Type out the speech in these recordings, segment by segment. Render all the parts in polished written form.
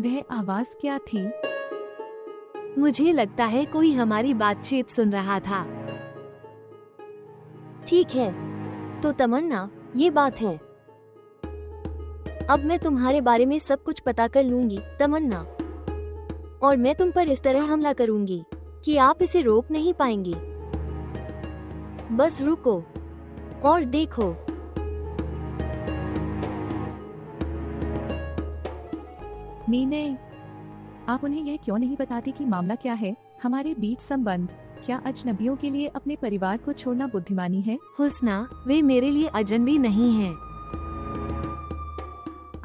वह आवाज क्या थी? मुझे लगता है कोई हमारी बातचीत सुन रहा था। ठीक है, तो तमन्ना, ये बात है। अब मैं तुम्हारे बारे में सब कुछ पता कर लूंगी, तमन्ना, और मैं तुम पर इस तरह हमला करूंगी कि आप इसे रोक नहीं पाएंगी। बस रुको और देखो। मीने, आप उन्हें यह क्यों नहीं बताती कि मामला क्या है? हमारे बीच संबंध क्या अजनबियों के लिए अपने परिवार को छोड़ना बुद्धिमानी है? हुस्ना, वे मेरे लिए अजनबी नहीं हैं।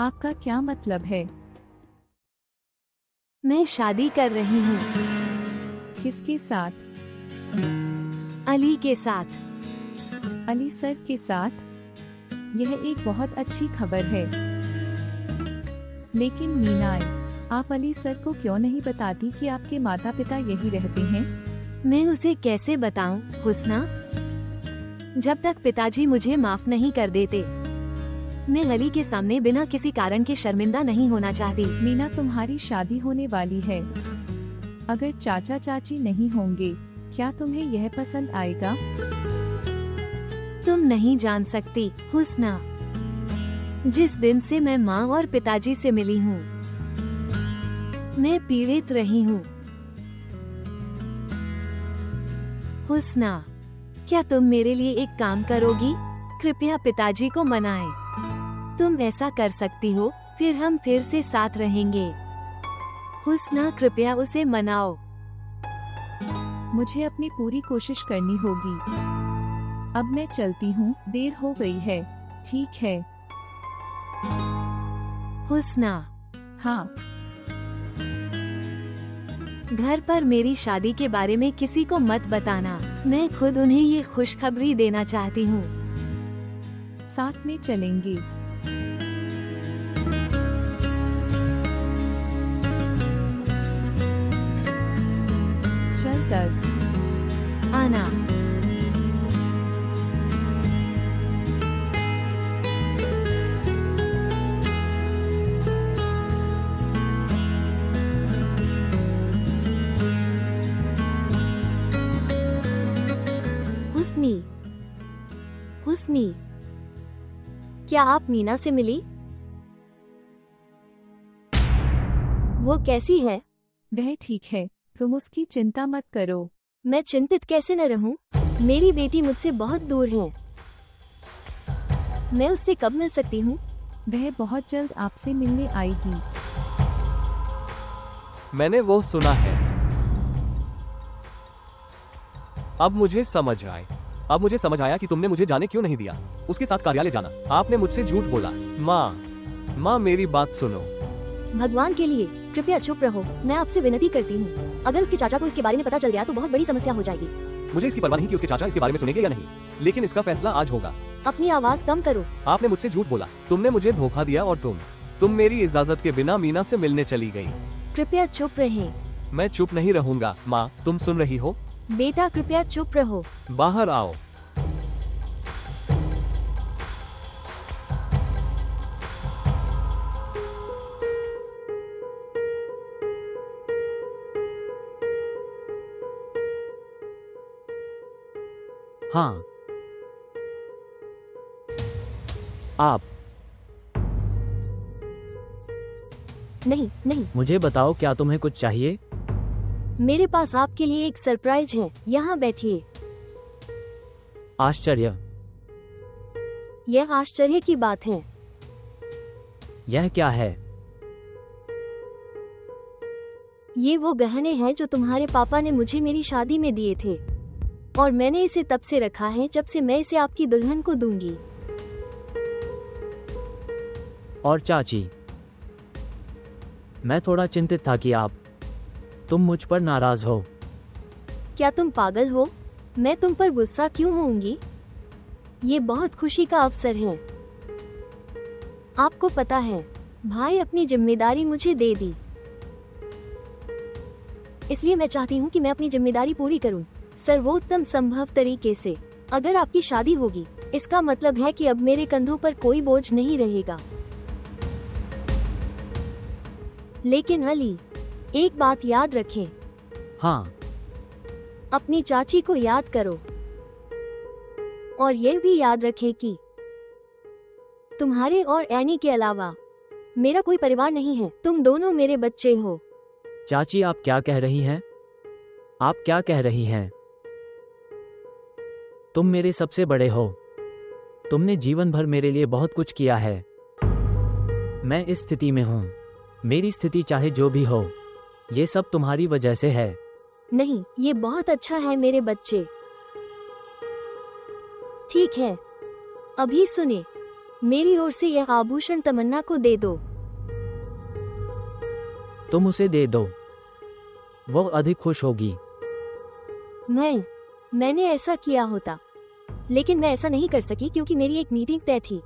आपका क्या मतलब है? मैं शादी कर रही हूँ। किसके साथ? अली के साथ। अली सर के साथ? यह एक बहुत अच्छी खबर है। लेकिन मीना, आप अली सर को क्यों नहीं बताती कि आपके माता पिता यही रहते हैं? मैं उसे कैसे बताऊं, हुस्ना? जब तक पिताजी मुझे माफ नहीं कर देते, मैं अली के सामने बिना किसी कारण के शर्मिंदा नहीं होना चाहती। मीना, तुम्हारी शादी होने वाली है। अगर चाचा चाची नहीं होंगे, क्या तुम्हें यह पसंद आएगा? तुम नहीं जान सकती, हुस्ना। जिस दिन से मैं माँ और पिताजी से मिली हूँ, मैं पीड़ित रही हूँ। हुस्ना, क्या तुम मेरे लिए एक काम करोगी? कृपया पिताजी को मनाएं। तुम ऐसा कर सकती हो, फिर हम फिर से साथ रहेंगे। हुस्ना, कृपया उसे मनाओ। मुझे अपनी पूरी कोशिश करनी होगी। अब मैं चलती हूँ, देर हो गई है। ठीक है हुस्ना। हाँ। घर पर मेरी शादी के बारे में किसी को मत बताना। मैं खुद उन्हें ये खुशखबरी देना चाहती हूँ। साथ में चलेंगे। चल तक आना। हुस्नी, हुस्नी, क्या आप मीना से मिली? वो कैसी है? वह ठीक है, तुम उसकी चिंता मत करो। मैं चिंतित कैसे न रहूं? मेरी बेटी मुझसे बहुत दूर है। मैं उससे कब मिल सकती हूँ? वह बहुत जल्द आपसे मिलने आएगी। मैंने वो सुना है। अब मुझे समझ आया कि तुमने मुझे जाने क्यों नहीं दिया। उसके साथ कार्यालय जाना। आपने मुझसे झूठ बोला। माँ, मेरी बात सुनो। भगवान के लिए कृपया चुप रहो। मैं आपसे विनती करती हूँ। अगर उसके चाचा को इसके बारे में पता चल गया तो बहुत बड़ी समस्या हो जाएगी। मुझे इसकी परवाह नहीं कि उसके चाचा इसके बारे में सुनेंगे या नहीं, लेकिन इसका फैसला आज होगा। अपनी आवाज कम करो। आपने मुझसे झूठ बोला। तुमने मुझे धोखा दिया और तुम मेरी इजाजत के बिना मीना से मिलने चली गई। कृपया चुप रहें। मैं चुप नहीं रहूंगा। माँ, तुम सुन रही हो? बेटा, कृपया चुप रहो। बाहर आओ। हाँ, आप नहीं, मुझे बताओ, क्या तुम्हें कुछ चाहिए? मेरे पास आपके लिए एक सरप्राइज है। यहाँ बैठिए। आश्चर्य? यह आश्चर्य की बात है। यह क्या है? ये वो गहने हैं जो तुम्हारे पापा ने मुझे मेरी शादी में दिए थे, और मैंने इसे तब से रखा है जब से मैं इसे आपकी दुल्हन को दूंगी। और चाची, मैं थोड़ा चिंतित था कि तुम मुझ पर नाराज हो। क्या तुम पागल हो? मैं तुम पर गुस्सा क्यों होऊंगी? ये बहुत खुशी का अवसर है। आपको पता है, भाई अपनी जिम्मेदारी मुझे दे दी, इसलिए मैं चाहती हूँ कि मैं अपनी जिम्मेदारी पूरी करूँ सर्वोत्तम संभव तरीके से। अगर आपकी शादी होगी, इसका मतलब है कि अब मेरे कंधों पर कोई बोझ नहीं रहेगा। लेकिन अली, एक बात याद रखें, हाँ, अपनी चाची को याद करो और ये भी याद रखें कि तुम्हारे और एनी के अलावा मेरा कोई परिवार नहीं है। तुम दोनों मेरे बच्चे हो। चाची आप क्या कह रही हैं? आप क्या कह रही हैं? तुम मेरे सबसे बड़े हो। तुमने जीवन भर मेरे लिए बहुत कुछ किया है। मैं इस स्थिति में हूँ। मेरी स्थिति चाहे जो भी हो, ये सब तुम्हारी वजह से है। नहीं, ये बहुत अच्छा है मेरे बच्चे। ठीक है, अभी सुने, मेरी ओर से यह आभूषण तमन्ना को दे दो। तुम उसे दे दो, वो अधिक खुश होगी। मैंने ऐसा किया होता, लेकिन मैं ऐसा नहीं कर सकी क्योंकि मेरी एक मीटिंग तय थी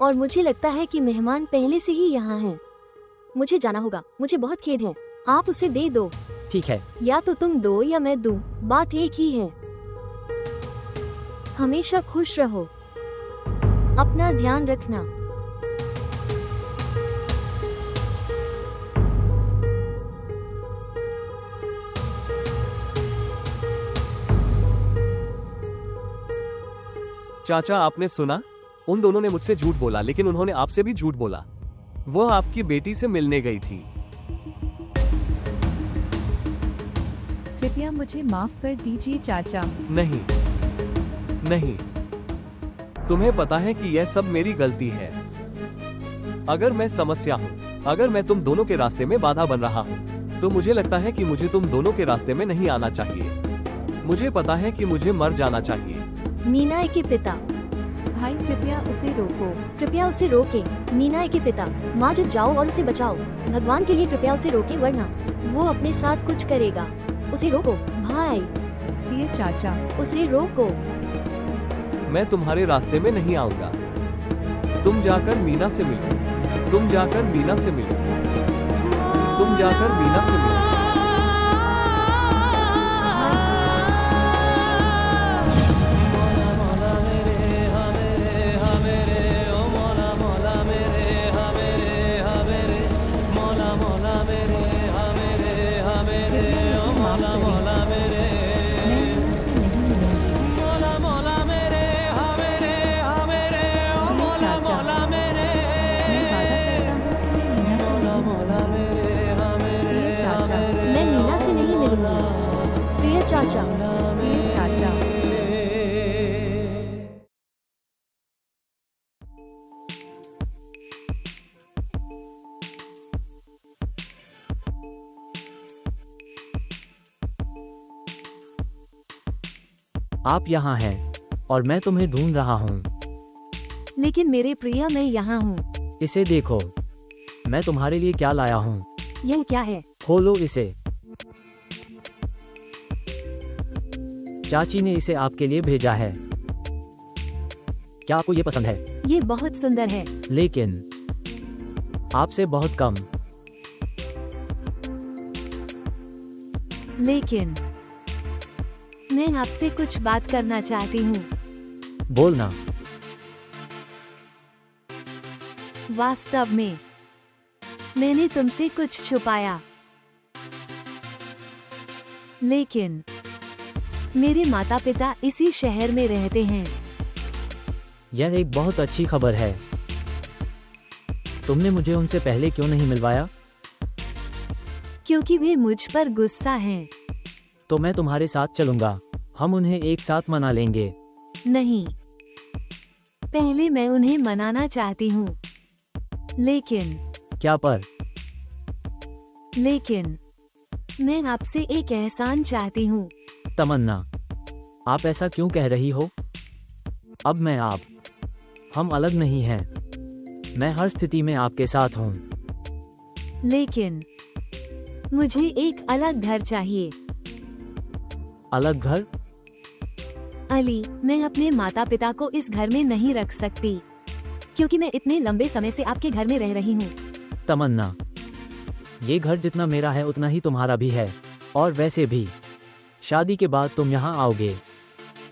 और मुझे लगता है कि मेहमान पहले से ही यहाँ हैं। मुझे जाना होगा, मुझे बहुत खेद है। आप उसे दे दो। ठीक है, या तो तुम दो या मैं दूं, बात एक ही है। हमेशा खुश रहो, अपना ध्यान रखना। चाचा आपने सुना? उन दोनों ने मुझसे झूठ बोला, लेकिन उन्होंने आपसे भी झूठ बोला। वो आपकी बेटी से मिलने गई थी। कृपया मुझे माफ कर दीजिए चाचा। नहीं नहीं, तुम्हें पता है कि यह सब मेरी गलती है। अगर मैं समस्या हूँ, अगर मैं तुम दोनों के रास्ते में बाधा बन रहा हूँ, तो मुझे लगता है कि मुझे तुम दोनों के रास्ते में नहीं आना चाहिए। मुझे पता है कि मुझे मर जाना चाहिए। मीना के पिता, भाई कृपया उसे रोको। कृपया उसे रोके। मीना के पिता, माजिद जाओ और उसे बचाओ। भगवान के लिए कृपया उसे रोके, वरना वो अपने साथ कुछ करेगा। उसे रोको भाई, प्रिय चाचा। उसे रोको। मैं तुम्हारे रास्ते में नहीं आऊंगा। तुम जाकर मीना से मिलो। तुम जाकर मीना से मिलो। तुम जाकर मीना से मिलो। मैं मीना से नहीं मिलूंगी। प्रिय चाचा। प्रिय चाचा। आप यहाँ हैं और मैं तुम्हें ढूंढ रहा हूँ। लेकिन मेरे प्रिय, मैं यहाँ हूँ। इसे देखो, मैं तुम्हारे लिए क्या लाया हूँ। यह क्या है? खोलो इसे। चाची ने इसे आपके लिए भेजा है। क्या आपको ये पसंद है? ये बहुत सुंदर है। लेकिन आपसे बहुत कम। लेकिन मैं आपसे कुछ बात करना चाहती हूँ। बोलना। वास्तव में मैंने तुमसे कुछ छुपाया, लेकिन मेरे माता पिता इसी शहर में रहते हैं। यह एक बहुत अच्छी खबर है। तुमने मुझे उनसे पहले क्यों नहीं मिलवाया? क्योंकि वे मुझ पर गुस्सा हैं। तो मैं तुम्हारे साथ चलूंगा। हम उन्हें एक साथ मना लेंगे। नहीं, पहले मैं उन्हें मनाना चाहती हूँ। लेकिन क्या पर? लेकिन मैं आपसे एक एहसान चाहती हूँ। तमन्ना, आप ऐसा क्यों कह रही हो? अब हम अलग नहीं हैं। मैं हर स्थिति में आपके साथ हूँ। लेकिन मुझे एक अलग घर चाहिए। अलग घर? अली, मैं अपने माता पिता को इस घर में नहीं रख सकती, क्योंकि मैं इतने लंबे समय से आपके घर में रह रही हूँ। तमन्ना, ये घर जितना मेरा है उतना ही तुम्हारा भी है। और वैसे भी शादी के बाद तुम यहाँ आओगे।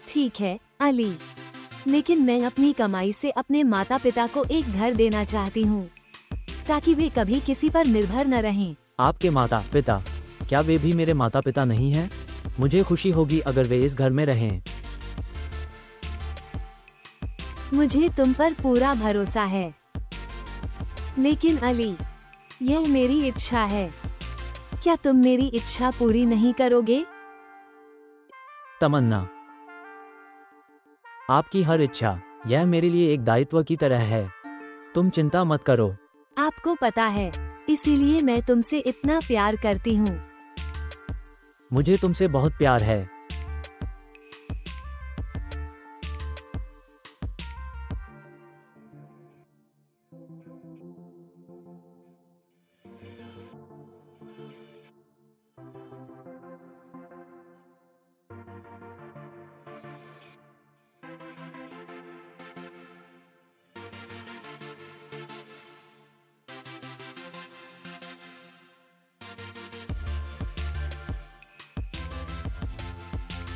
ठीक है अली, लेकिन मैं अपनी कमाई से अपने माता पिता को एक घर देना चाहती हूँ। ताकि वे कभी किसी पर निर्भर न रहें। आपके माता पिता, क्या वे भी मेरे माता पिता नहीं हैं? मुझे खुशी होगी अगर वे इस घर में रहें। मुझे तुम पर पूरा भरोसा है, लेकिन अली, यह मेरी इच्छा है। क्या तुम मेरी इच्छा पूरी नहीं करोगे? तमन्ना, आपकी हर इच्छा, यह मेरे लिए एक दायित्व की तरह है। तुम चिंता मत करो। आपको पता है, इसीलिए मैं तुमसे इतना प्यार करती हूँ। मुझे तुमसे बहुत प्यार है।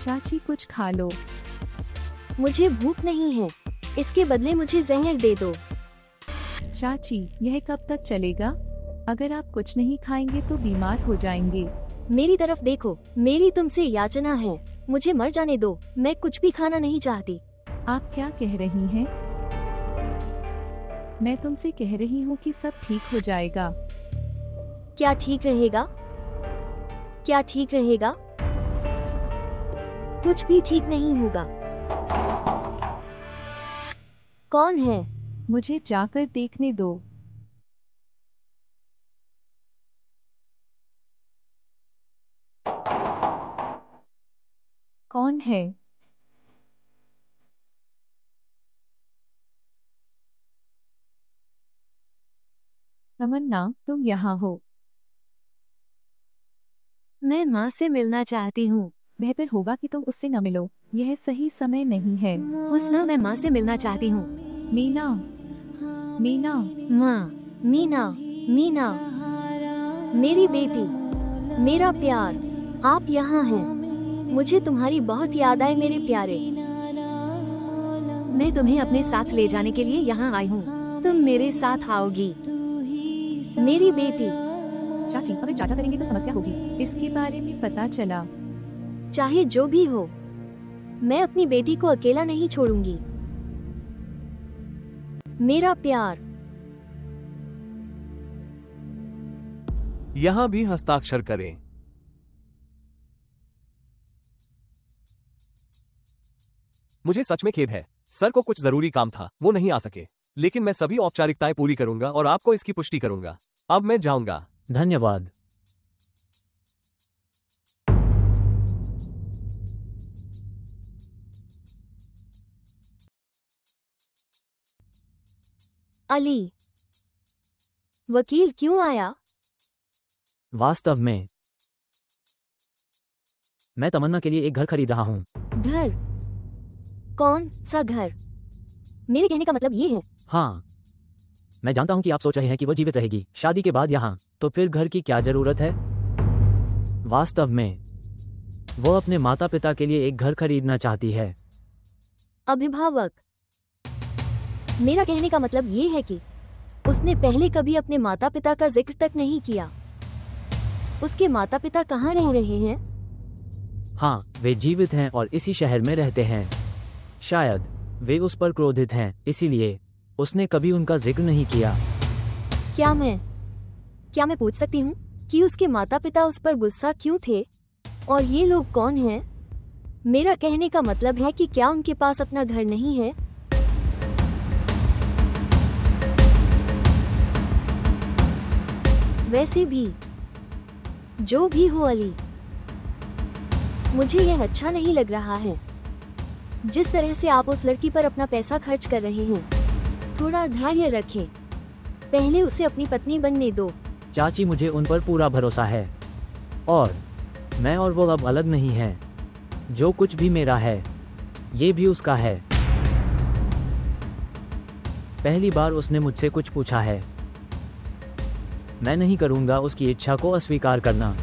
चाची कुछ खा लो। मुझे भूख नहीं है, इसके बदले मुझे जहर दे दो। चाची, यह कब तक चलेगा? अगर आप कुछ नहीं खाएंगे तो बीमार हो जाएंगे। मेरी तरफ देखो, मेरी तुमसे याचना है, मुझे मर जाने दो, मैं कुछ भी खाना नहीं चाहती। आप क्या कह रही हैं? मैं तुमसे कह रही हूँ कि सब ठीक हो जाएगा। क्या ठीक रहेगा? क्या ठीक रहेगा? कुछ भी ठीक नहीं होगा। कौन है? मुझे जाकर देखने दो। कौन है? तमन्ना, तुम यहाँ हो। मैं माँ से मिलना चाहती हूँ। बेहतर होगा कि तुम उससे न मिलो, यह सही समय नहीं है। हुस्ना, मैं माँ से मिलना चाहती हूँ। मीना, मीना, माँ, मीना, मीना, मेरी बेटी, मेरा प्यार, आप यहाँ हैं। मुझे तुम्हारी बहुत याद आए मेरे प्यारे। मैं तुम्हें अपने साथ ले जाने के लिए यहाँ आई हूँ। तुम मेरे साथ आओगी, मेरी बेटी। चाची, अगर चाचा करेंगे तो समस्या होगी। इसके बारे में पता चला। चाहे जो भी हो, मैं अपनी बेटी को अकेला नहीं छोड़ूंगी। मेरा प्यार। यहाँ भी हस्ताक्षर करें। मुझे सच में खेद है, सर को कुछ जरूरी काम था, वो नहीं आ सके। लेकिन मैं सभी औपचारिकताएं पूरी करूंगा और आपको इसकी पुष्टि करूंगा। अब मैं जाऊंगा। धन्यवाद। अली, वकील क्यों आया? वास्तव में मैं तमन्ना के लिए एक घर खरीद रहा हूँ। घर? कौन सा घर? मेरे कहने का मतलब ये है। हाँ, मैं जानता हूँ कि आप सोच रहे हैं कि वो जीवित रहेगी शादी के बाद यहाँ, तो फिर घर की क्या जरूरत है? वास्तव में वो अपने माता पिता के लिए एक घर खरीदना चाहती है। अभिभावक, मेरा कहने का मतलब ये है कि उसने पहले कभी अपने माता पिता का जिक्र तक नहीं किया। उसके माता पिता कहाँ रह रहे हैं? हाँ, वे जीवित हैं और इसी शहर में रहते हैं। शायद वे उस पर क्रोधित हैं, इसीलिए उसने कभी उनका जिक्र नहीं किया। क्या मैं पूछ सकती हूँ कि उसके माता पिता उस पर गुस्सा क्यों थे? और ये लोग कौन हैं? मेरा कहने का मतलब है कि क्या उनके पास अपना घर नहीं है? वैसे भी, जो भी हो अली, मुझे यह अच्छा नहीं लग रहा है जिस तरह से आप उस लड़की पर अपना पैसा खर्च कर रहे हैं। थोड़ा धैर्य रखें, पहले उसे अपनी पत्नी बनने दो। चाची, मुझे उन पर पूरा भरोसा है और मैं और वो अब अलग नहीं हैं। जो कुछ भी मेरा है, ये भी उसका है। पहली बार उसने मुझसे कुछ पूछा है। मैं नहीं करूँगा उसकी इच्छा को अस्वीकार करना।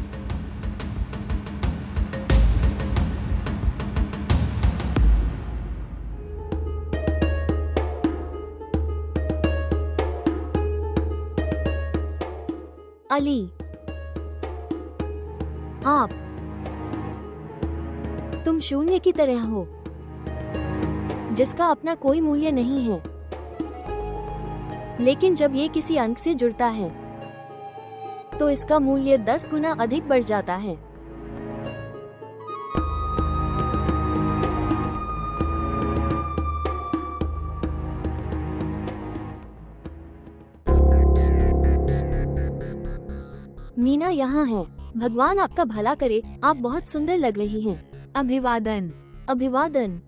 अली, आप, तुम शून्य की तरह हो, जिसका अपना कोई मूल्य नहीं है, लेकिन जब ये किसी अंक से जुड़ता है तो इसका मूल्य 10 गुना अधिक बढ़ जाता है। मीना यहाँ है। भगवान आपका भला करे, आप बहुत सुंदर लग रही हैं। अभिवादन। अभिवादन।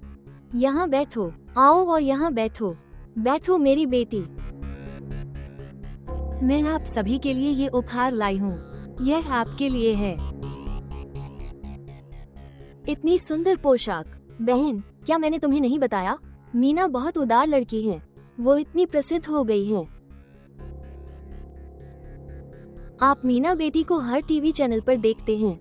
यहाँ बैठो, आओ और यहाँ बैठो। बैठो मेरी बेटी। मैं आप सभी के लिए ये उपहार लाई हूँ। यह आपके लिए है। इतनी सुंदर पोशाक। बहन, क्या मैंने तुम्हें नहीं बताया? मीना बहुत उदार लड़की है। वो इतनी प्रसिद्ध हो गई है। आप मीना बेटी को हर टीवी चैनल पर देखते हैं।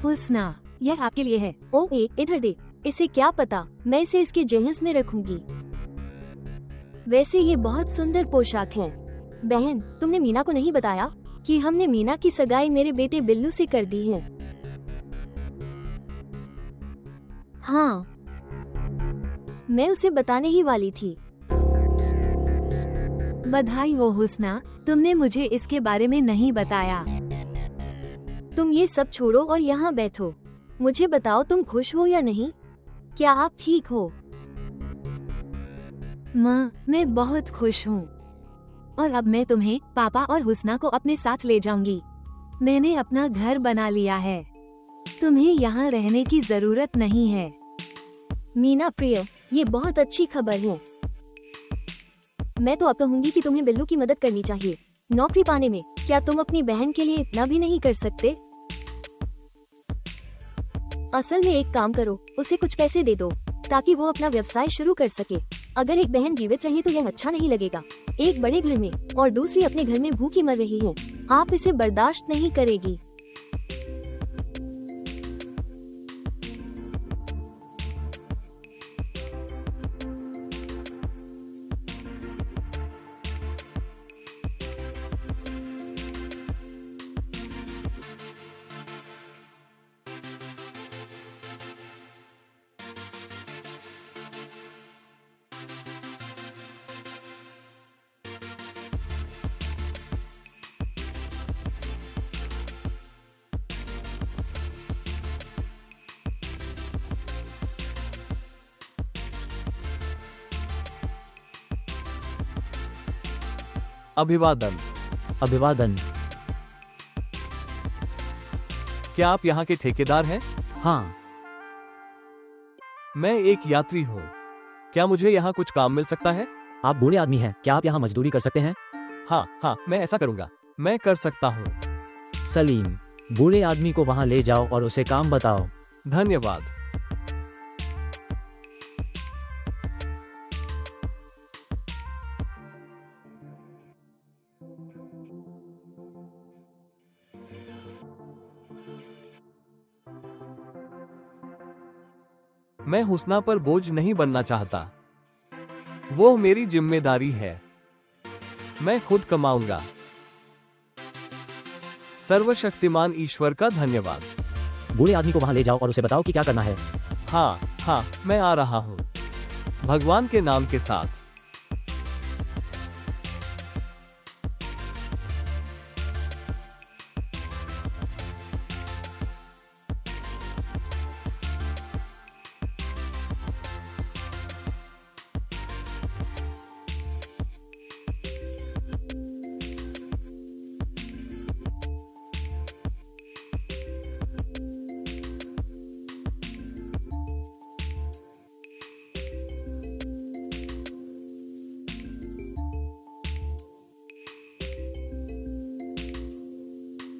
हुस्ना, यह आपके लिए है। ओ इधर दे। इसे क्या पता, मैं इसे इसके जहेज में रखूंगी। वैसे ये बहुत सुंदर पोशाक है। बहन, तुमने मीना को नहीं बताया कि हमने मीना की सगाई मेरे बेटे बिल्लू से कर दी है। हाँ, मैं उसे बताने ही वाली थी। बधाई हो हुस्ना, तुमने मुझे इसके बारे में नहीं बताया। तुम ये सब छोड़ो और यहाँ बैठो। मुझे बताओ, तुम खुश हो या नहीं? क्या आप ठीक हो? माँ, मैं बहुत खुश हूँ। और अब मैं तुम्हें, पापा और हुस्ना को अपने साथ ले जाऊंगी। मैंने अपना घर बना लिया है। तुम्हें यहाँ रहने की जरूरत नहीं है। मीना प्रिय, ये बहुत अच्छी खबर है। मैं तो अब कहूंगी कि तुम्हें बिल्लू की मदद करनी चाहिए नौकरी पाने में। क्या तुम अपनी बहन के लिए इतना भी नहीं कर सकते? असल में एक काम करो, उसे कुछ पैसे दे दो ताकि वो अपना व्यवसाय शुरू कर सके। अगर एक बहन जीवित रहे तो यह अच्छा नहीं लगेगा। एक बड़े घर में और दूसरी अपने घर में भूखी मर रही है। आप इसे बर्दाश्त नहीं करेगी। अभिवादन। अभिवादन। क्या आप यहाँ के ठेकेदार हैं? हाँ, मैं एक यात्री हूँ। क्या मुझे यहाँ कुछ काम मिल सकता है? आप बूढ़े आदमी हैं, क्या आप यहाँ मजदूरी कर सकते हैं? हाँ, मैं ऐसा करूँगा। मैं कर सकता हूँ। सलीम, बूढ़े आदमी को वहाँ ले जाओ और उसे काम बताओ। धन्यवाद। मैं हुस्ना पर बोझ नहीं बनना चाहता। वो मेरी जिम्मेदारी है। मैं खुद कमाऊंगा। सर्वशक्तिमान ईश्वर का धन्यवाद। बूढ़े आदमी को वहाँ ले जाओ और उसे बताओ कि क्या करना है। हाँ, मैं आ रहा हूँ। भगवान के नाम के साथ।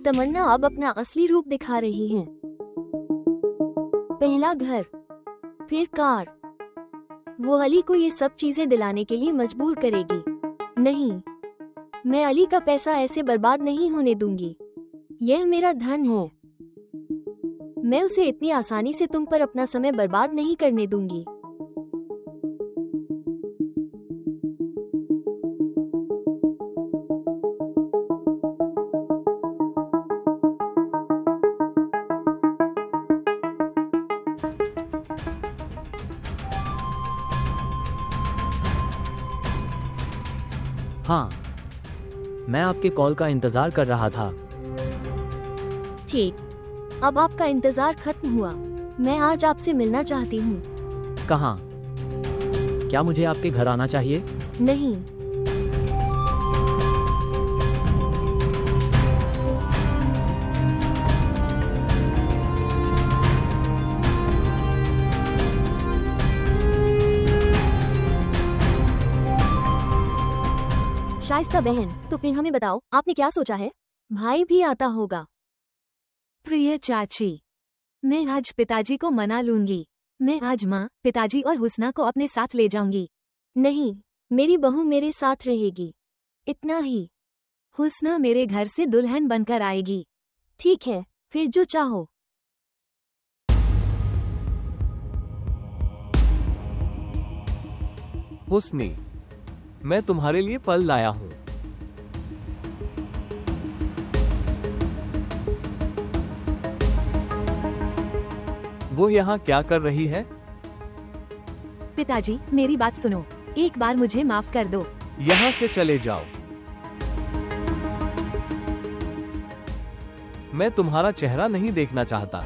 तमन्ना अब अपना असली रूप दिखा रही हैं। पहला घर, फिर कार। वो अली को ये सब चीजें दिलाने के लिए मजबूर करेगी। नहीं, मैं अली का पैसा ऐसे बर्बाद नहीं होने दूंगी। यह मेरा धन है। मैं उसे इतनी आसानी से तुम पर अपना समय बर्बाद नहीं करने दूंगी। हाँ, मैं आपके कॉल का इंतजार कर रहा था। ठीक, अब आपका इंतजार खत्म हुआ। मैं आज आपसे मिलना चाहती हूँ। कहाँ? क्या मुझे आपके घर आना चाहिए? नहीं, शाइस्ता बहन, तो फिर हमें बताओ, आपने क्या सोचा है? भाई भी आता होगा। प्रिय चाची, मैं आज पिताजी को मना लूंगी। मैं आज माँ, पिताजी और हुस्ना को अपने साथ ले जाऊंगी। नहीं, मेरी बहू मेरे साथ रहेगी। इतना ही। हुस्ना मेरे घर से दुल्हन बनकर आएगी। ठीक है, फिर जो चाहो। हुस्नी, मैं तुम्हारे लिए फल लाया हूँ। वो यहाँ क्या कर रही है? पिताजी, मेरी बात सुनो। एक बार मुझे माफ कर दो। यहाँ से चले जाओ। मैं तुम्हारा चेहरा नहीं देखना चाहता।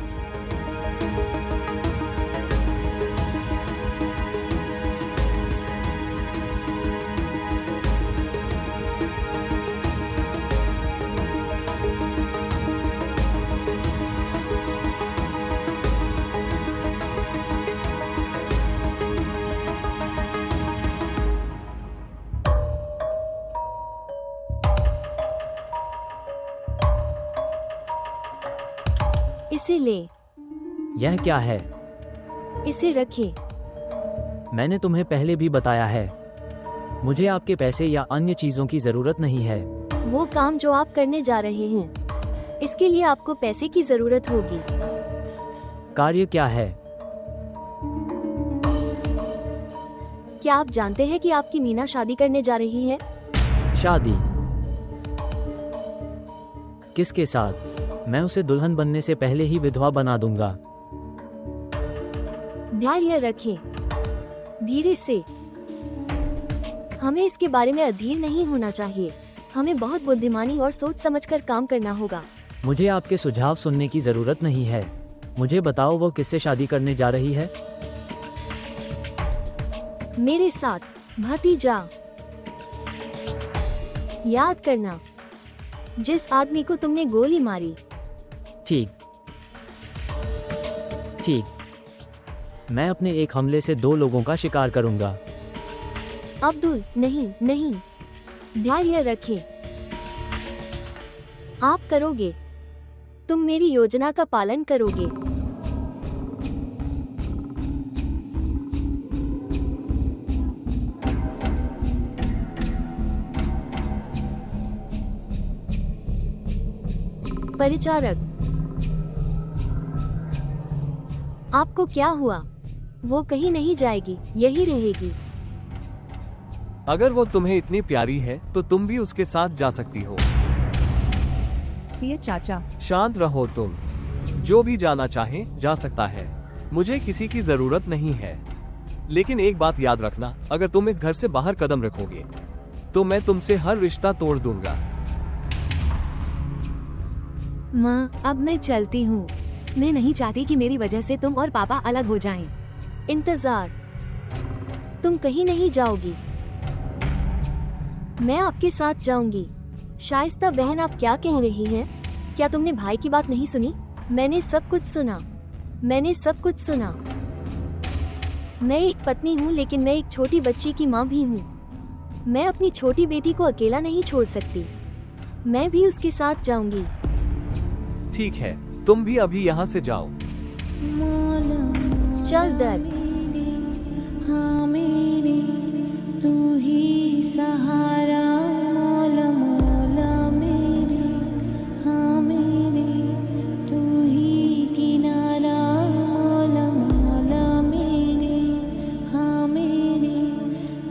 इसे ले। यह क्या है? इसे रखे। मैंने तुम्हें पहले भी बताया है, मुझे आपके पैसे या अन्य चीजों की जरूरत नहीं है। वो काम जो आप करने जा रहे हैं, इसके लिए आपको पैसे की जरूरत होगी। कार्य क्या है? क्या आप जानते हैं कि आपकी मीना शादी करने जा रही है? शादी? किसके साथ? मैं उसे दुल्हन बनने से पहले ही विधवा बना दूंगा। धैर्य रखें, धीरे से। हमें इसके बारे में अधीर नहीं होना चाहिए। हमें बहुत बुद्धिमानी और सोच समझकर काम करना होगा। मुझे आपके सुझाव सुनने की जरूरत नहीं है। मुझे बताओ, वो किससे शादी करने जा रही है? मेरे साथ, भतीजा। याद करना, जिस आदमी को तुमने गोली मारी। ठीक, ठीक। मैं अपने एक हमले से 2 लोगों का शिकार करूंगा। अब्दुल, नहीं, नहीं। धैर्य रखें। आप करोगे। तुम मेरी योजना का पालन करोगे। परिचारक, आपको क्या हुआ? वो कहीं नहीं जाएगी, यही रहेगी। अगर वो तुम्हें इतनी प्यारी है तो तुम भी उसके साथ जा सकती हो। प्रिय चाचा, शांत रहो तुम। जो भी जाना चाहे जा सकता है। मुझे किसी की जरूरत नहीं है। लेकिन एक बात याद रखना, अगर तुम इस घर से बाहर कदम रखोगे तो मैं तुमसे हर रिश्ता तोड़ दूंगा। माँ, अब मैं चलती हूँ। मैं नहीं चाहती कि मेरी वजह से तुम और पापा अलग हो जाएं। इंतजार, तुम कहीं नहीं जाओगी। मैं आपके साथ जाऊंगी। शाइस्ता बहन, आप क्या कह रही हैं? क्या तुमने भाई की बात नहीं सुनी? मैंने सब कुछ सुना। मैंने सब कुछ सुना। मैं एक पत्नी हूँ, लेकिन मैं एक छोटी बच्ची की माँ भी हूँ। मैं अपनी छोटी बेटी को अकेला नहीं छोड़ सकती। मैं भी उसके साथ जाऊंगी। ठीक है, तुम भी अभी यहाँ से जाओ। चल दर। हाँ मेरे, तू ही सहारा। मौला मौला मेरे, हाँ मेरे, तू ही किनारा। मौला मौला मेरे, हाँ मेरे,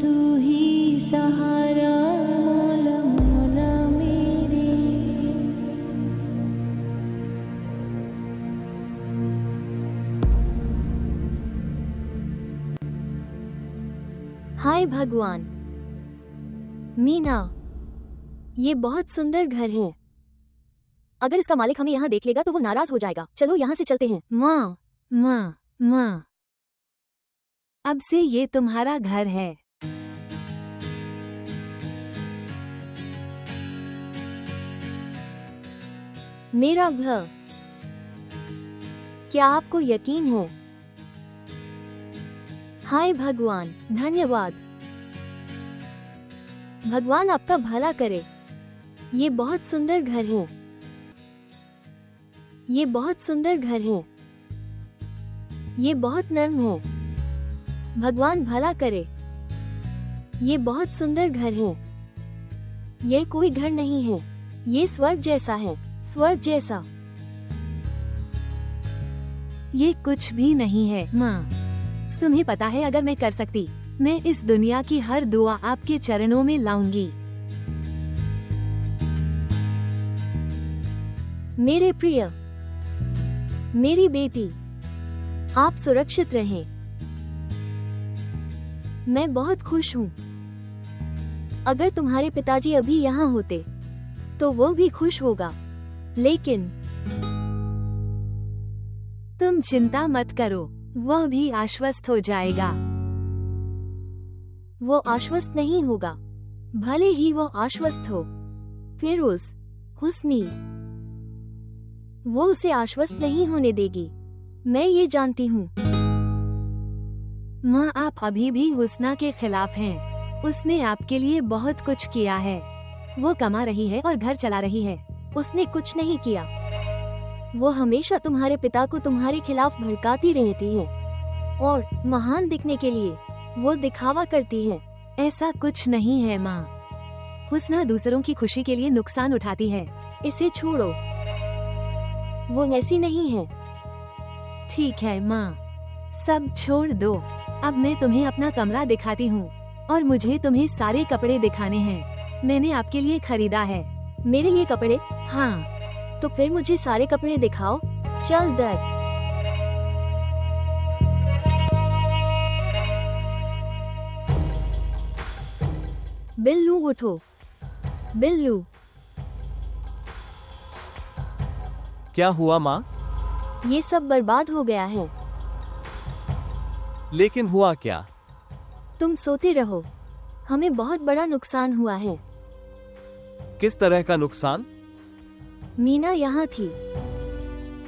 तू ही सहारा। मौला मौला मेरे। हाय भगवान। मीना, ये बहुत सुंदर घर है। अगर इसका मालिक हमें यहाँ देख लेगा तो वो नाराज हो जाएगा। चलो यहाँ से चलते हैं। माँ, माँ, माँ, अब से ये तुम्हारा घर है। मेरा घर। क्या आपको यकीन है? हाय भगवान, धन्यवाद। भगवान आपका भला करे। ये बहुत सुंदर घर है। ये बहुत सुंदर घर है। ये बहुत नर्म है। भगवान भला करे। ये बहुत सुंदर घर है। ये कोई घर नहीं है, ये स्वर्ग जैसा है, स्वर्ग जैसा। ये कुछ भी नहीं है माँ। तुम्हें पता है अगर मैं कर सकती, मैं इस दुनिया की हर दुआ आपके चरणों में लाऊंगी। मेरे प्रिय, मेरी बेटी, आप सुरक्षित रहें। मैं बहुत खुश हूँ। अगर तुम्हारे पिताजी अभी यहाँ होते तो वो भी खुश होगा, लेकिन तुम चिंता मत करो, वह भी आश्वस्त हो जाएगा। वो आश्वस्त नहीं होगा, भले ही वो आश्वस्त हो। फिरोज, हुस्नी, वो उसे आश्वस्त नहीं होने देगी। मैं ये जानती हूँ। माँ, आप अभी भी हुस्ना के खिलाफ हैं। उसने आपके लिए बहुत कुछ किया है। वो कमा रही है और घर चला रही है। उसने कुछ नहीं किया। वो हमेशा तुम्हारे पिता को तुम्हारे खिलाफ भड़काती रहती है और महान दिखने के लिए वो दिखावा करती है। ऐसा कुछ नहीं है माँ। हुस्ना दूसरों की खुशी के लिए नुकसान उठाती है। इसे छोड़ो, वो ऐसी नहीं है। ठीक है माँ, सब छोड़ दो। अब मैं तुम्हें अपना कमरा दिखाती हूँ और मुझे तुम्हें सारे कपड़े दिखाने हैं। मैंने आपके लिए खरीदा है। मेरे लिए कपड़े? हाँ, तो फिर मुझे सारे कपड़े दिखाओ। चल दर। बिल्लू उठो। बिल्लू। क्या हुआ माँ? ये सब बर्बाद हो गया है। लेकिन हुआ क्या? तुम सोते रहो। हमें बहुत बड़ा नुकसान हुआ है। किस तरह का नुकसान? मीना यहाँ थी।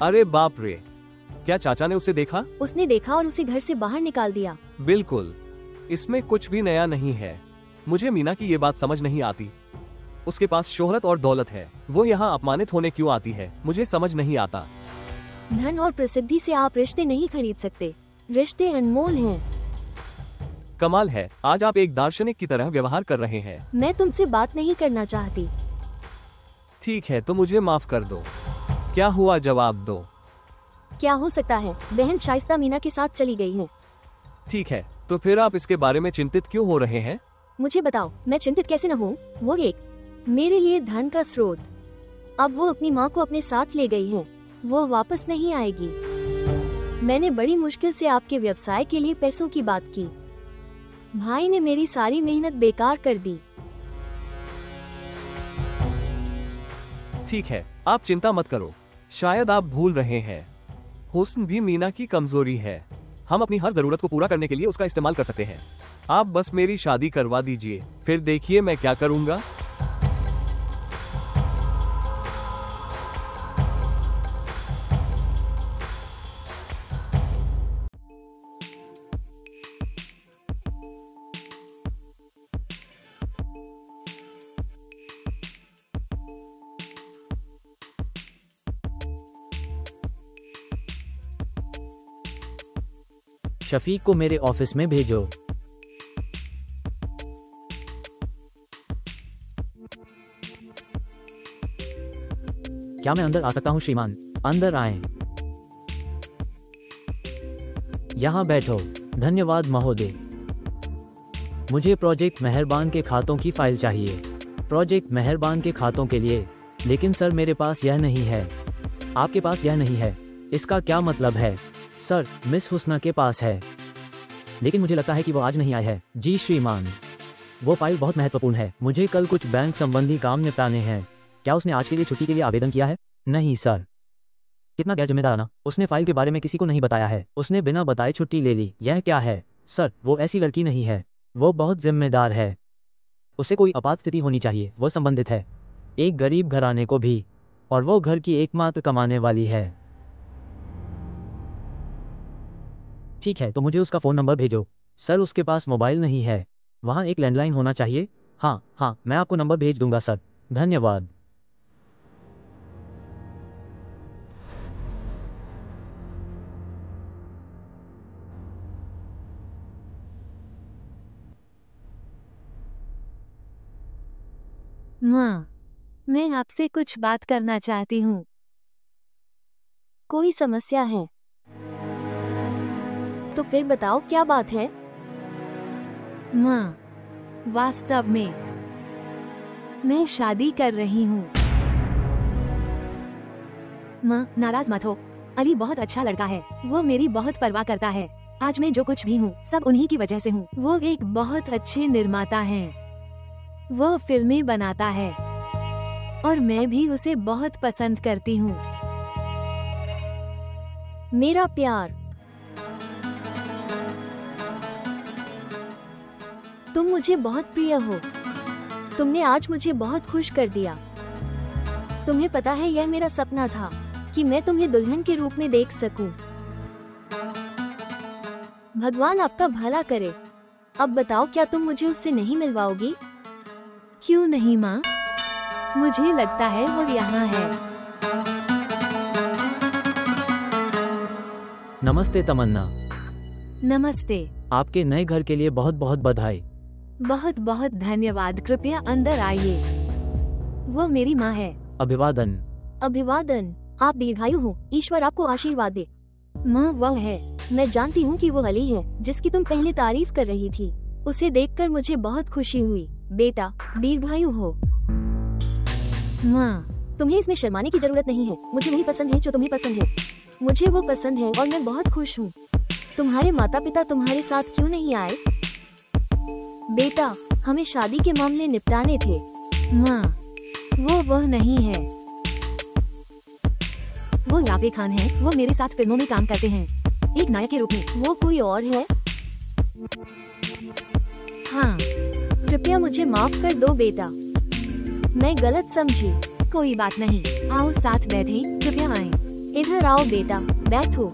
अरे बाप रे, क्या चाचा ने उसे देखा? उसने देखा और उसे घर से बाहर निकाल दिया। बिल्कुल, इसमें कुछ भी नया नहीं है। मुझे मीना की ये बात समझ नहीं आती। उसके पास शोहरत और दौलत है, वो यहाँ अपमानित होने क्यों आती है? मुझे समझ नहीं आता। धन और प्रसिद्धि से आप रिश्ते नहीं खरीद सकते। रिश्ते अनमोल हैं। कमाल है, आज आप एक दार्शनिक की तरह व्यवहार कर रहे हैं। मैं तुमसे बात नहीं करना चाहती। ठीक है, तो मुझे माफ कर दो। क्या हुआ, जवाब दो। क्या हो सकता है? बहन शाइस्ता मीना के साथ चली गई है। ठीक है, तो फिर आप इसके बारे में चिंतित क्यों हो रहे हैं? मुझे बताओ, मैं चिंतित कैसे न हूँ? वो एक मेरे लिए धन का स्रोत। अब वो अपनी माँ को अपने साथ ले गई है। वो वापस नहीं आएगी। मैंने बड़ी मुश्किल से आपके व्यवसाय के लिए पैसों की बात की। भाई ने मेरी सारी मेहनत बेकार कर दी। ठीक है, आप चिंता मत करो। शायद आप भूल रहे हैं, हुस्न भी मीना की कमजोरी है। हम अपनी हर जरूरत को पूरा करने के लिए उसका इस्तेमाल कर सकते हैं। आप बस मेरी शादी करवा दीजिए, फिर देखिए मैं क्या करूँगा। शफीक को मेरे ऑफिस में भेजो। क्या मैं अंदर आ सकता हूँ श्रीमान? अंदर आएं। यहाँ बैठो। धन्यवाद महोदय। मुझे प्रोजेक्ट मेहरबान के खातों की फाइल चाहिए। प्रोजेक्ट मेहरबान के खातों के लिए? लेकिन सर मेरे पास यह नहीं है। आपके पास यह नहीं है, इसका क्या मतलब है? सर, मिस हुस्ना के पास है, लेकिन मुझे लगता है कि वो आज नहीं आई है। जी श्रीमान। वो फाइल बहुत महत्वपूर्ण है। मुझे कल कुछ बैंक संबंधी काम निपटाने हैं। क्या उसने आज के लिए छुट्टी के लिए आवेदन किया है? नहीं सर। कितना गैर जिम्मेदाराना। उसने फाइल के बारे में किसी को नहीं बताया है। उसने बिना बताए छुट्टी ले ली। यह क्या है? सर, वो ऐसी लड़की नहीं है। वो बहुत जिम्मेदार है। उसे कोई आपात स्थिति होनी चाहिए। वो संबंधित है एक गरीब घराने को भी, और वो घर की एकमात्र कमाने वाली है। ठीक है, तो मुझे उसका फ़ोन नंबर भेजो। सर, उसके पास मोबाइल नहीं है। वहाँ एक लैंडलाइन होना चाहिए। हाँ, मैं आपको नंबर भेज दूंगा सर। धन्यवाद। माँ, मैं आपसे कुछ बात करना चाहती हूँ। कोई समस्या है? तो फिर बताओ क्या बात है? माँ, वास्तव में मैं शादी कर रही हूँ। माँ, नाराज मत हो। अली बहुत अच्छा लड़का है। वो मेरी बहुत परवाह करता है। आज मैं जो कुछ भी हूँ सब उन्हीं की वजह से हूँ। वो एक बहुत अच्छे निर्माता हैं। वो फिल्में बनाता है और मैं भी उसे बहुत पसंद करती हूँ। मेरा प्यार, तुम मुझे बहुत प्रिय हो। तुमने आज मुझे बहुत खुश कर दिया। तुम्हें पता है, यह मेरा सपना था कि मैं तुम्हें दुल्हन के रूप में देख सकूं। भगवान आपका भला करे। अब बताओ, क्या तुम मुझे उससे नहीं मिलवाओगी? क्यों नहीं माँ? मुझे लगता है वो यहाँ है। नमस्ते तमन्ना। नमस्ते। आपके नए घर के लिए बहुत बहुत बधाई। बहुत बहुत धन्यवाद। कृपया अंदर आइए। वो मेरी माँ है। अभिवादन। अभिवादन। आप दीर्घायु हो। ईश्वर आपको आशीर्वाद दे। माँ, वह है। मैं जानती हूँ कि वो अली है जिसकी तुम पहले तारीफ कर रही थी। उसे देखकर मुझे बहुत खुशी हुई। बेटा, दीर्घायु हो। माँ, तुम्हें इसमें शर्माने की जरूरत नहीं है। मुझे नहीं पसंद है जो तुम्हें पसंद है। मुझे वो पसंद है और मैं बहुत खुश हूँ। तुम्हारे माता पिता तुम्हारे साथ क्यों नहीं आए? बेटा, हमें शादी के मामले निपटाने थे। माँ, वो नहीं है। वो यावे खान है। वो मेरे साथ फिल्मों में काम करते हैं, एक नायक के रूप में। वो कोई और है? हाँ, कृपया मुझे माफ कर दो बेटा। मैं गलत समझी। कोई बात नहीं। आओ साथ बैठें। कृपया आएं। इधर आओ बेटा, बैठो।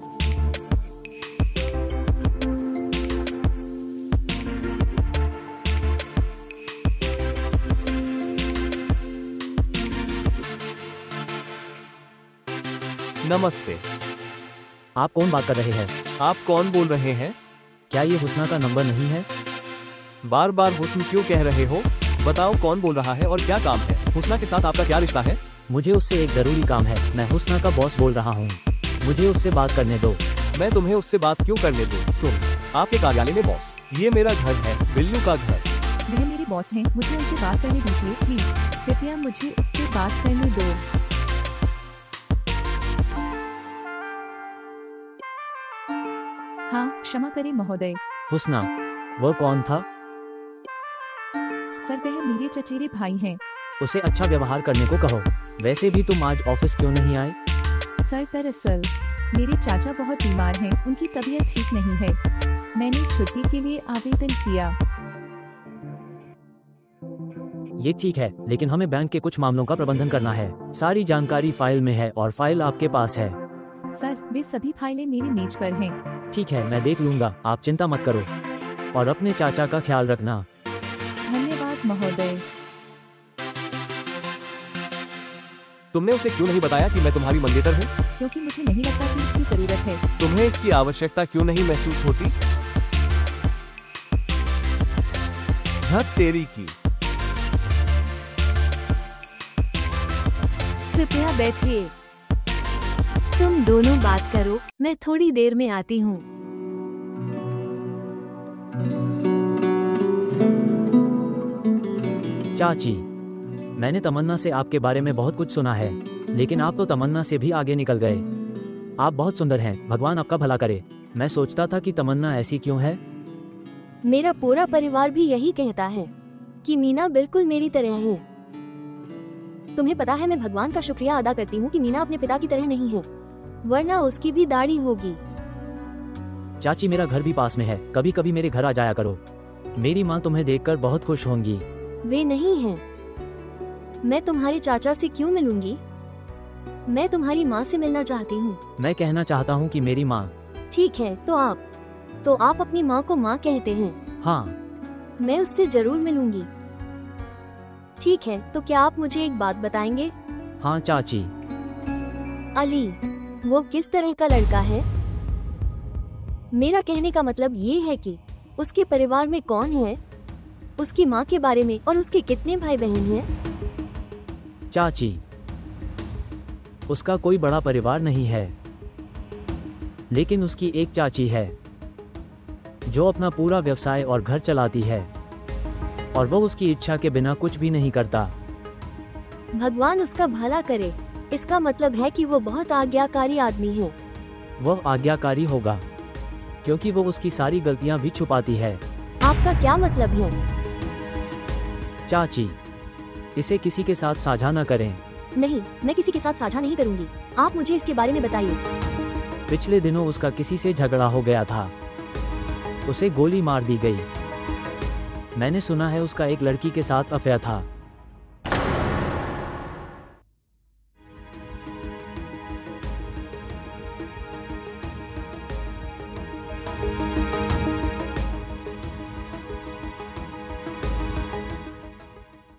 नमस्ते। आप कौन बात कर रहे हैं? आप कौन बोल रहे हैं? क्या ये हुस्ना का नंबर नहीं है? बार बार हुस्न क्यों कह रहे हो? बताओ कौन बोल रहा है और क्या काम है? हुस्ना के साथ आपका क्या रिश्ता है? मुझे उससे एक जरूरी काम है। मैं हुस्ना का बॉस बोल रहा हूँ। मुझे उससे बात करने दो। मैं तुम्हें उससे बात क्यों करने दूं? तुम आपके कार्यालय में बॉस। ये मेरा घर है, बिल्लू का घर। वह मेरे बॉस हैं। मुझे उनसे बात करने दीजिए प्लीज। कृपया मुझे उससे बात करने दो। हाँ, क्षमा करें महोदय। हुस्ना, वो कौन था? सर, वह मेरे चचेरे भाई हैं। उसे अच्छा व्यवहार करने को कहो। वैसे भी तुम आज ऑफिस क्यों नहीं आए? सर, दरअसल मेरे चाचा बहुत बीमार हैं। उनकी तबीयत ठीक नहीं है। मैंने छुट्टी के लिए आवेदन किया। ये ठीक है, लेकिन हमें बैंक के कुछ मामलों का प्रबंधन करना है। सारी जानकारी फाइल में है और फाइल आपके पास है। सर, वे सभी फाइलें मेरी मेज पर हैं। ठीक है, मैं देख लूंगा। आप चिंता मत करो और अपने चाचा का ख्याल रखना। धन्यवाद महोदय। तुमने उसे क्यों नहीं बताया कि मैं तुम्हारी मंगेतर हूँ? क्योंकि मुझे नहीं लगता कि इसकी जरूरत है। तुम्हें इसकी आवश्यकता क्यों नहीं महसूस होती? धत तेरी की। कृपया बैठिए। तुम दोनों बात करो, मैं थोड़ी देर में आती हूँ। चाची, मैंने तमन्ना से आपके बारे में बहुत कुछ सुना है, लेकिन आप तो तमन्ना से भी आगे निकल गए। आप बहुत सुंदर हैं। भगवान आपका भला करे। मैं सोचता था कि तमन्ना ऐसी क्यों है। मेरा पूरा परिवार भी यही कहता है। कि मीना बिल्कुल मेरी तरह है। तुम्हें पता है मैं भगवान का शुक्रिया अदा करती हूँ कि मीना अपने पिता की तरह नहीं है, वरना उसकी भी दाढ़ी होगी। चाची मेरा घर भी पास में है, कभी कभी मेरे घर आ जाया करो। मेरी माँ तुम्हें देखकर बहुत खुश होंगी। वे नहीं हैं। मैं तुम्हारे चाचा से क्यों मिलूंगी? मैं तुम्हारी माँ से मिलना चाहती हूँ। मैं कहना चाहता हूँ कि मेरी माँ। ठीक है, तो आप अपनी माँ को माँ कहते हैं। हाँ, मैं उससे जरूर मिलूंगी। ठीक है, तो क्या आप मुझे एक बात बताएंगे? हाँ चाची। अली, वो किस तरह का लड़का है? मेरा कहने का मतलब ये है कि उसके परिवार में कौन है, उसकी माँ के बारे में, और उसके कितने भाई बहन हैं? चाची, उसका कोई बड़ा परिवार नहीं है, लेकिन उसकी एक चाची है जो अपना पूरा व्यवसाय और घर चलाती है, और वो उसकी इच्छा के बिना कुछ भी नहीं करता। भगवान उसका भला करे। इसका मतलब है कि वो बहुत आज्ञाकारी आदमी है। वह आज्ञाकारी होगा क्योंकि वो उसकी सारी गलतियां भी छुपाती है। आपका क्या मतलब है? चाची, इसे किसी के साथ साझा न करें। नहीं, मैं किसी के साथ साझा नहीं करूंगी। आप मुझे इसके बारे में बताइए। पिछले दिनों उसका किसी से झगड़ा हो गया था, उसे गोली मार दी गई। मैंने सुना है उसका एक लड़की के साथ अफेयर था।